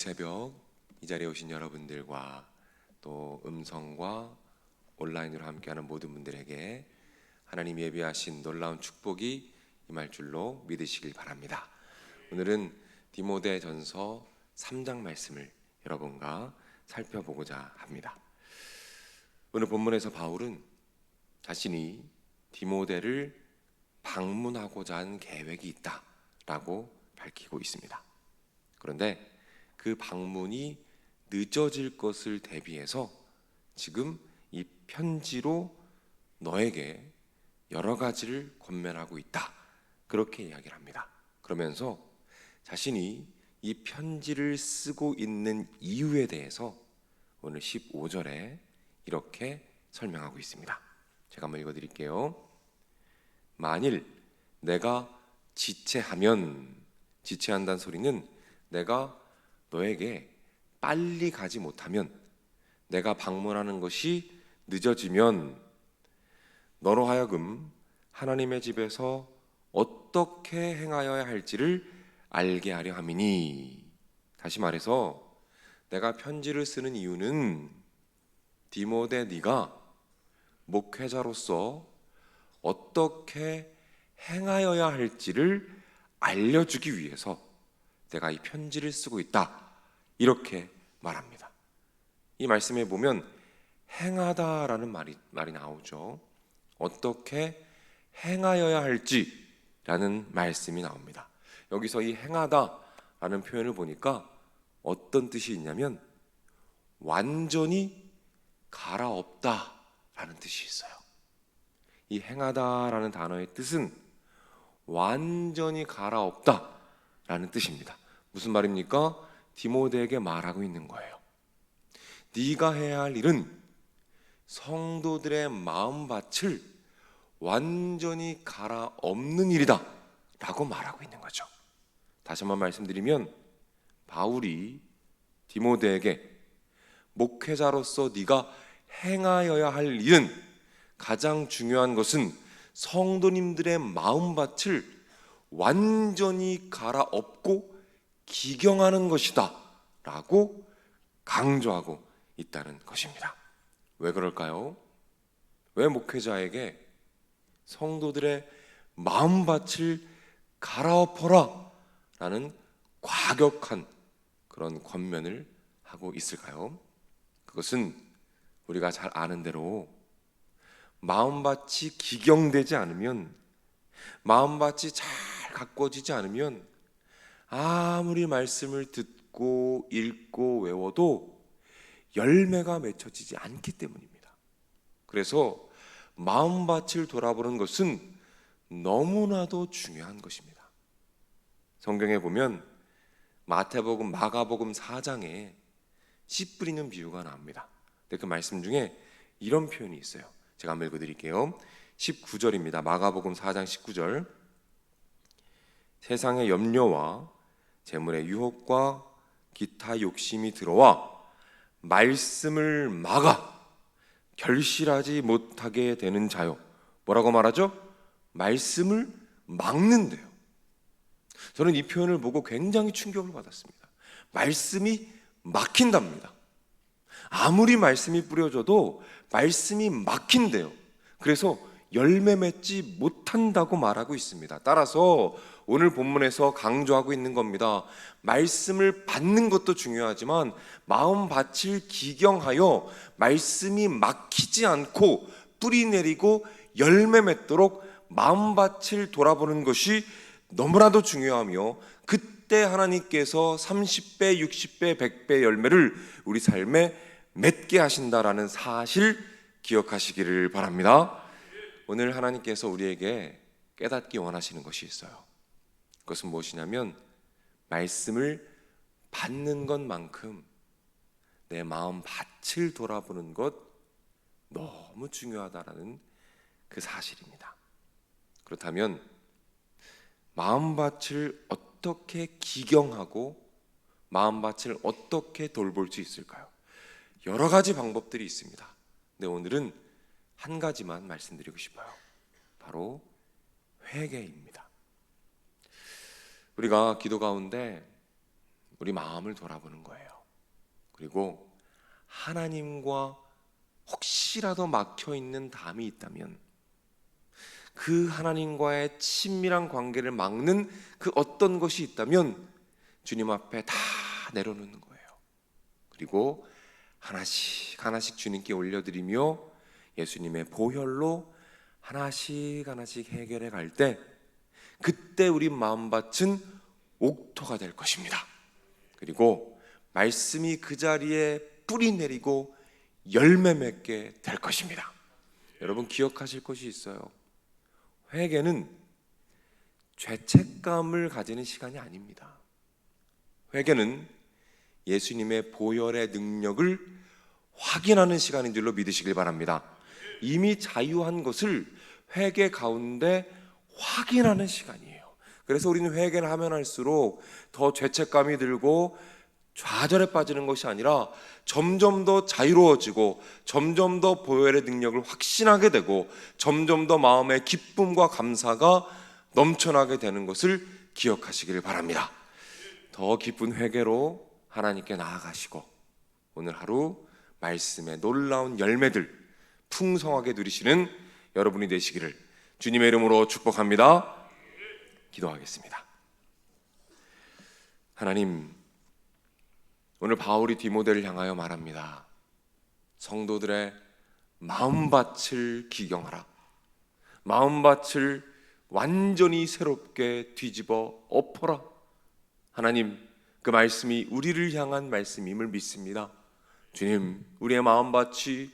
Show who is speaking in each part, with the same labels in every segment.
Speaker 1: 새벽 이 자리에 오신 여러분들과 또 음성과 온라인으로 함께하는 모든 분들에게 하나님 예비하신 놀라운 축복이 임할 줄로 믿으시길 바랍니다. 오늘은 디모데전서 3장 말씀을 여러분과 살펴보고자 합니다. 오늘 본문에서 바울은 자신이 디모데를 방문하고자 한 계획이 있다라고 밝히고 있습니다. 그런데 그 방문이 늦어질 것을 대비해서 지금 이 편지로 너에게 여러 가지를 권면하고 있다, 그렇게 이야기를 합니다. 그러면서 자신이 이 편지를 쓰고 있는 이유에 대해서 오늘 15절에 이렇게 설명하고 있습니다. 제가 한번 읽어드릴게요. 만일 내가 지체하면, 지체한다는 소리는 내가 너에게 빨리 가지 못하면, 내가 방문하는 것이 늦어지면 너로 하여금 하나님의 집에서 어떻게 행하여야 할지를 알게 하려 함이니. 다시 말해서 내가 편지를 쓰는 이유는 디모데, 네가 목회자로서 어떻게 행하여야 할지를 알려주기 위해서 내가 이 편지를 쓰고 있다, 이렇게 말합니다. 이 말씀에 보면 행하다라는 말이 나오죠. 어떻게 행하여야 할지라는 말씀이 나옵니다. 여기서 이 행하다라는 표현을 보니까 어떤 뜻이 있냐면 완전히 갈아엎다라는 뜻이 있어요. 이 행하다라는 단어의 뜻은 완전히 갈아엎다라는 뜻입니다. 무슨 말입니까? 디모데에게 말하고 있는 거예요. 네가 해야 할 일은 성도들의 마음밭을 완전히 갈아엎는 일이다 라고 말하고 있는 거죠. 다시 한번 말씀드리면 바울이 디모데에게 목회자로서 네가 행하여야 할 일은, 가장 중요한 것은 성도님들의 마음밭을 완전히 갈아엎고 기경하는 것이다 라고 강조하고 있다는 것입니다. 왜 그럴까요? 왜 목회자에게 성도들의 마음밭을 갈아엎어라 라는 과격한 그런 권면을 하고 있을까요? 그것은 우리가 잘 아는 대로 마음밭이 기경되지 않으면, 마음밭이 잘 가꿔지지 않으면 아무리 말씀을 듣고 읽고 외워도 열매가 맺혀지지 않기 때문입니다. 그래서 마음밭을 돌아보는 것은 너무나도 중요한 것입니다. 성경에 보면 마태복음, 마가복음 4장에 씨 뿌리는 비유가 나옵니다. 근데 그 말씀 중에 이런 표현이 있어요. 제가 한번 읽어드릴게요. 19절입니다. 마가복음 4장 19절. 세상의 염려와 재물의 유혹과 기타 욕심이 들어와 말씀을 막아 결실하지 못하게 되는 자요. 뭐라고 말하죠? 말씀을 막는데요. 저는 이 표현을 보고 굉장히 충격을 받았습니다. 말씀이 막힌답니다. 아무리 말씀이 뿌려져도 말씀이 막힌대요. 그래서 열매 맺지 못한다고 말하고 있습니다. 따라서 오늘 본문에서 강조하고 있는 겁니다. 말씀을 받는 것도 중요하지만 마음밭을 기경하여 말씀이 막히지 않고 뿌리 내리고 열매 맺도록 마음밭을 돌아보는 것이 너무나도 중요하며, 그때 하나님께서 30배, 60배, 100배 열매를 우리 삶에 맺게 하신다라는 사실 기억하시기를 바랍니다. 오늘 하나님께서 우리에게 깨닫기 원하시는 것이 있어요. 그것은 무엇이냐면 말씀을 받는 것만큼 내 마음 밭을 돌아보는 것 너무 중요하다라는 그 사실입니다. 그렇다면 마음밭을 어떻게 기경하고 마음밭을 어떻게 돌볼 수 있을까요? 여러 가지 방법들이 있습니다. 근데 오늘은 한 가지만 말씀드리고 싶어요. 바로 회개입니다. 우리가 기도 가운데 우리 마음을 돌아보는 거예요. 그리고 하나님과 혹시라도 막혀있는 담이 있다면 그 하나님과의 친밀한 관계를 막는 그 어떤 것이 있다면 주님 앞에 다 내려놓는 거예요. 그리고 하나씩 하나씩 주님께 올려드리며 예수님의 보혈로 하나씩 하나씩 해결해 갈 때, 그때 우리 마음밭은 옥토가 될 것입니다. 그리고 말씀이 그 자리에 뿌리 내리고 열매 맺게 될 것입니다. 여러분 기억하실 것이 있어요. 회개는 죄책감을 가지는 시간이 아닙니다. 회개는 예수님의 보혈의 능력을 확인하는 시간인 줄로 믿으시길 바랍니다. 이미 자유한 것을 회개 가운데 확인하는 시간이에요. 그래서 우리는 회개를 하면 할수록 더 죄책감이 들고 좌절에 빠지는 것이 아니라 점점 더 자유로워지고 점점 더 보혈의 능력을 확신하게 되고 점점 더 마음의 기쁨과 감사가 넘쳐나게 되는 것을 기억하시길 바랍니다. 더 깊은 회개로 하나님께 나아가시고 오늘 하루 말씀의 놀라운 열매들 풍성하게 누리시는 여러분이 되시기를 주님의 이름으로 축복합니다. 기도하겠습니다. 하나님, 오늘 바울이 디모데를 향하여 말합니다. 성도들의 마음밭을 기경하라. 마음밭을 완전히 새롭게 뒤집어 엎어라. 하나님, 그 말씀이 우리를 향한 말씀임을 믿습니다. 주님, 우리의 마음밭이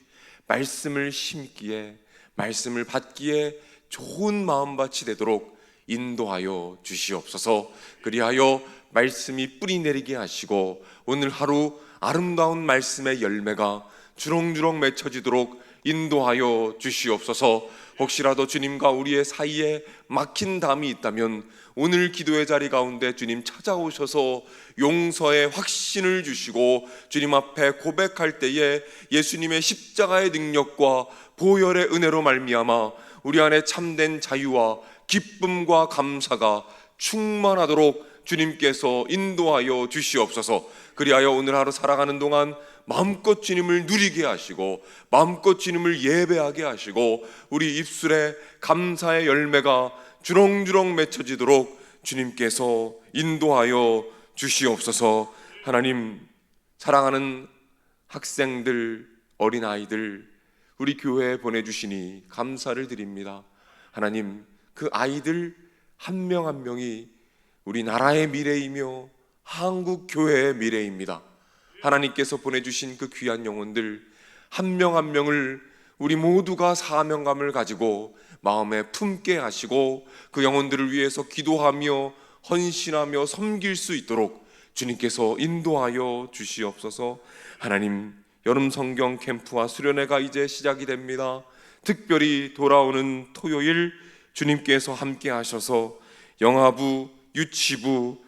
Speaker 1: 말씀을 심기에, 말씀을 받기에 좋은 마음밭이 되도록 인도하여 주시옵소서. 그리하여 말씀이 뿌리 내리게 하시고 오늘 하루 아름다운 말씀의 열매가 주렁주렁 맺혀지도록 인도하여 주시옵소서. 혹시라도 주님과 우리의 사이에 막힌 담이 있다면 오늘 기도의 자리 가운데 주님 찾아오셔서 용서의 확신을 주시고 주님 앞에 고백할 때에 예수님의 십자가의 능력과 보혈의 은혜로 말미암아 우리 안에 참된 자유와 기쁨과 감사가 충만하도록 주님께서 인도하여 주시옵소서. 그리하여 오늘 하루 살아가는 동안 마음껏 주님을 누리게 하시고 마음껏 주님을 예배하게 하시고 우리 입술에 감사의 열매가 주렁주렁 맺혀지도록 주님께서 인도하여 주시옵소서. 하나님, 사랑하는 학생들, 어린아이들 우리 교회에 보내주시니 감사를 드립니다. 하나님, 그 아이들 한 명 한 명이 우리 나라의 미래이며 한국 교회의 미래입니다. 하나님께서 보내주신 그 귀한 영혼들 한 명 한 명을 우리 모두가 사명감을 가지고 마음에 품게 하시고 그 영혼들을 위해서 기도하며 헌신하며 섬길 수 있도록 주님께서 인도하여 주시옵소서. 하나님, 여름 성경 캠프와 수련회가 이제 시작이 됩니다. 특별히 돌아오는 토요일 주님께서 함께 하셔서 영아부, 유치부,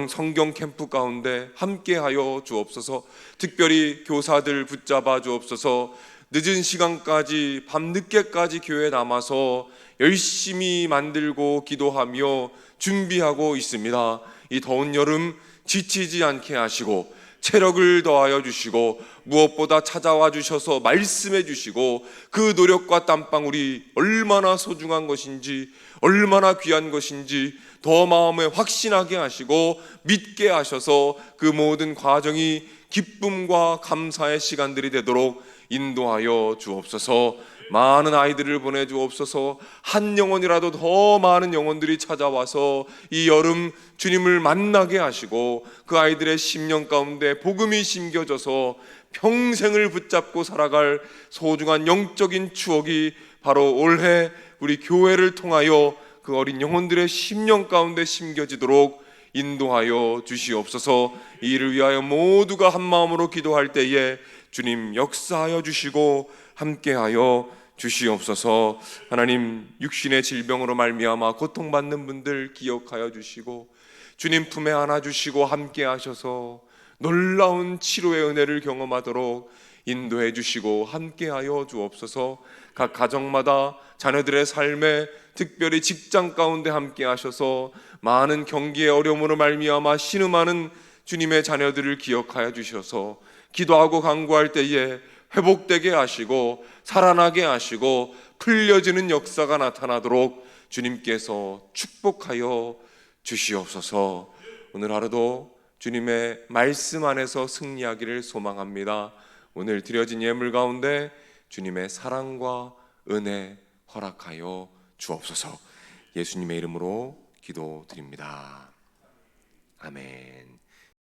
Speaker 1: 성경 캠프 가운데 함께하여 주옵소서. 특별히 교사들 붙잡아 주옵소서. 늦은 시간까지 밤늦게까지 교회에 남아서 열심히 만들고 기도하며 준비하고 있습니다. 이 더운 여름 지치지 않게 하시고 체력을 더하여 주시고 무엇보다 찾아와 주셔서 말씀해 주시고 그 노력과 땀방울이 얼마나 소중한 것인지 얼마나 귀한 것인지 더 마음에 확신하게 하시고 믿게 하셔서 그 모든 과정이 기쁨과 감사의 시간들이 되도록 인도하여 주옵소서. 많은 아이들을 보내주옵소서. 한 영혼이라도 더 많은 영혼들이 찾아와서 이 여름 주님을 만나게 하시고 그 아이들의 심령 가운데 복음이 심겨져서 평생을 붙잡고 살아갈 소중한 영적인 추억이 바로 올해 우리 교회를 통하여 그 어린 영혼들의 심령 가운데 심겨지도록 인도하여 주시옵소서. 이 일을 위하여 모두가 한 마음으로 기도할 때에 주님 역사하여 주시고 함께하여 주시옵소서. 하나님, 육신의 질병으로 말미암아 고통받는 분들 기억하여 주시고 주님 품에 안아주시고 함께하셔서 놀라운 치료의 은혜를 경험하도록 인도해 주시고 함께하여 주옵소서. 각 가정마다 자녀들의 삶에 특별히 직장 가운데 함께하셔서 많은 경기의 어려움으로 말미암아 신음하는 주님의 자녀들을 기억하여 주셔서 기도하고 간구할 때에 회복되게 하시고 살아나게 하시고 풀려지는 역사가 나타나도록 주님께서 축복하여 주시옵소서. 오늘 하루도 주님의 말씀 안에서 승리하기를 소망합니다. 오늘 드려진 예물 가운데 주님의 사랑과 은혜 허락하여 주옵소서. 예수님의 이름으로 기도드립니다. 아멘.